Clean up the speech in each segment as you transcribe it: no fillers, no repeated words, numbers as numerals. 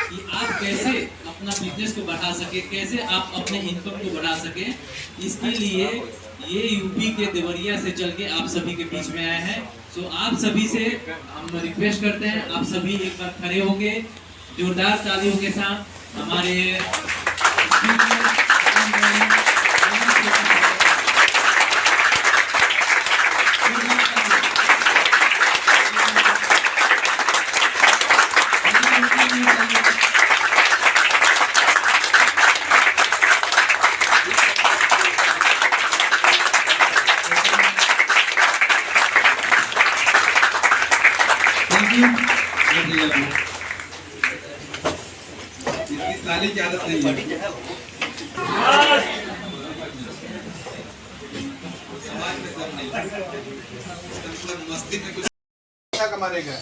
कि आप कैसे अपना बिजनेस को बढ़ा सके, कैसे आप अपने इनकम को बढ़ा सके। इसके लिए ये यूपी के देवरिया से चल के आप सभी के बीच में आए हैं। सो आप सभी से हम रिक्वेस्ट करते हैं, आप सभी एक बार खड़े होंगे जोरदार तालियों के साथ हमारे ताली की आदत नहीं है। समाज में सब नहीं, मस्ती में कुछ कमाने गए।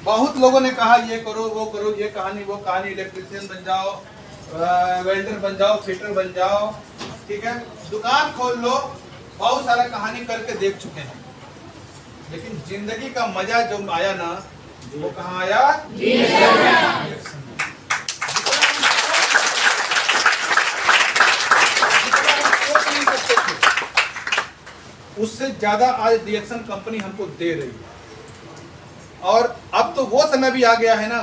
बहुत लोगों ने कहा ये करो वो करो, ये कहानी वो कहानी, इलेक्ट्रिशियन बन जाओ, वेल्डर बन जाओ, फिटर बन जाओ, ठीक है, दुकान खोल लो, बहुत सारा कहानी करके देख चुके हैं। लेकिन जिंदगी का मजा जो आया ना, वो कहाँ आया? उससे ज्यादा आज रिएक्शन कंपनी हमको दे रही है। और अब तो वो समय भी आ गया है ना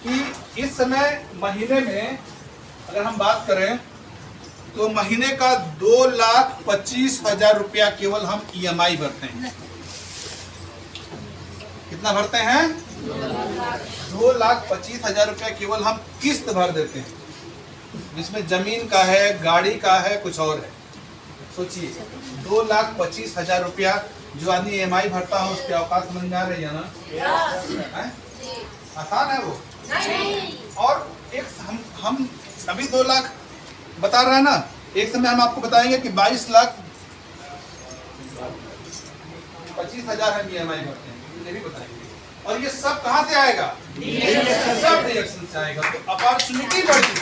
कि इस समय महीने में अगर हम बात करें तो महीने का 2,25,000 रुपया केवल हम EMI भरते हैं। कितना भरते हैं? 2,25,000 रुपया केवल हम किस्त भर देते हैं, जिसमें जमीन का है, गाड़ी का है, कुछ और है। सोचिए 2,25,000 रुपया जो आदमी EMI भरता है उसके औकात समझ में आ रही है ना? आसान है वो? नहीं। और एक हम अभी 2 लाख बता रहे हैं ना, एक समय हम आपको बताएंगे कि 22,25,000 हम EMI भरते हैं, ये भी बताएंगे। और ये सब कहाँ से आएगा? सब रिएक्शन से आएगा। तो अपॉर्चुनिटी बढ़ी,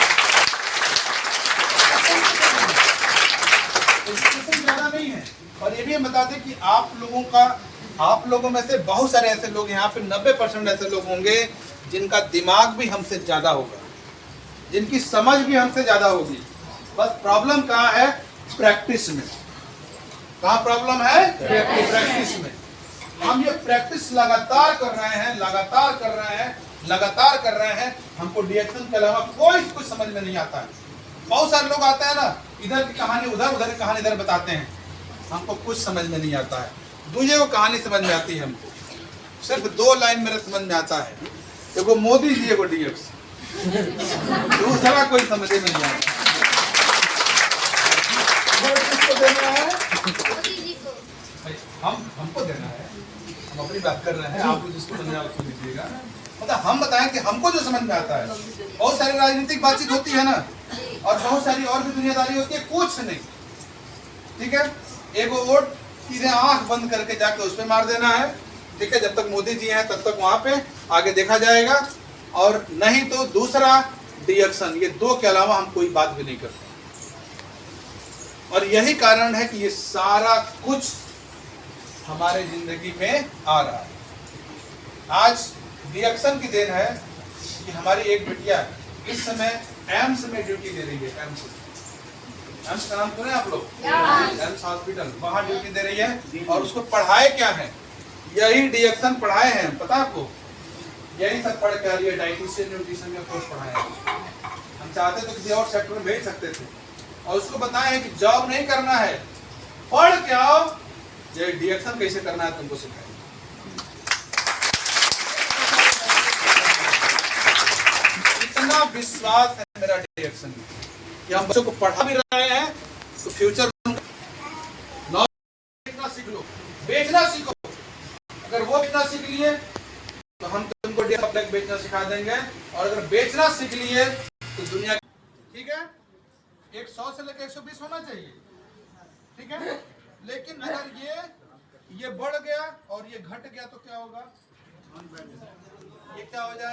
ज्यादा नहीं है। और ये भी हम बताते कि आप लोगों में से बहुत सारे ऐसे लोग, यहाँ पे 90% ऐसे लोग होंगे जिनका दिमाग भी हमसे ज्यादा होगा, जिनकी समझ भी हमसे ज्यादा होगी। बस प्रॉब्लम कहाँ है? प्रैक्टिस में। कहाँ प्रॉब्लम है? प्रैक्टिस में। हम ये प्रैक्टिस लगातार कर रहे हैं। हमको रिएक्शन के अलावा कोई कुछ समझ में नहीं आता है। बहुत सारे लोग आते हैं ना, इधर की कहानी उधर, उधर की कहानी इधर बताते हैं, हमको कुछ समझ में नहीं आता है। दूसरे को कहानी समझ में आती है, हमको सिर्फ 2 लाइन मेरे समझ में आता है, देखो मोदी जी को DX, दूसरा कोई समझ में नहीं आता। किसको देना है? हमको देना है। हम अपनी बात कर रहे हैं, आपको जिसको समझ में उसको दीजिएगा। मतलब हम बताएं कि हमको जो समझ में आता है। बहुत सारी राजनीतिक बातचीत होती है ना, और बहुत सारी और भी दुनियादारी होती है, कुछ नहीं, ठीक है। एक वोट सीधे आंख बंद करके जाके उस पे मार देना है, ठीक है। जब तक मोदी जी हैं तब तक वहां पे आगे देखा जाएगा, और नहीं तो दूसरा रिएक्शन। ये 2 के अलावा हम कोई बात भी नहीं करते। और यही कारण है कि ये सारा कुछ हमारे जिंदगी में आ रहा है। आज रिएक्शन की देन है कि हमारी एक बिटिया इस समय एम्स में ड्यूटी दे रही है। एम्स का नाम सुने आप लोग? एम्स हॉस्पिटल, वहां ड्यूटी दे रही है। और उसको पढ़ाए क्या है? यही रिएक्शन पढ़ाए हैं, पता आपको? यही सब पढ़ के आ रही है, डाइटिशियन न्यूट्रिशन का कोर्स पढ़ाया है। हम चाहते तो किसी और सेक्टर में भेज सकते थे, और उसको बताए हैं कि जॉब नहीं करना है, पढ़ के आओ, ये रिएक्शन कैसे करना है तुमको सिखाए। इतना विश्वास है मेरा रिएक्शन कि हम बच्चों को पढ़ा भी रहे हैं, तो फ्यूचर नॉलेज सीख लो, बेचना सीखो। अगर वो बेचना सीख लिए तो हम तुमको बेचना सिखा देंगे, और अगर बेचना सीख लिए तो दुनिया, ठीक है। 100 से लेकर 120 होना चाहिए, ठीक है। लेकिन अगर ये बढ़ गया और ये घट गया तो क्या होगा? ये क्या हो जाएगा?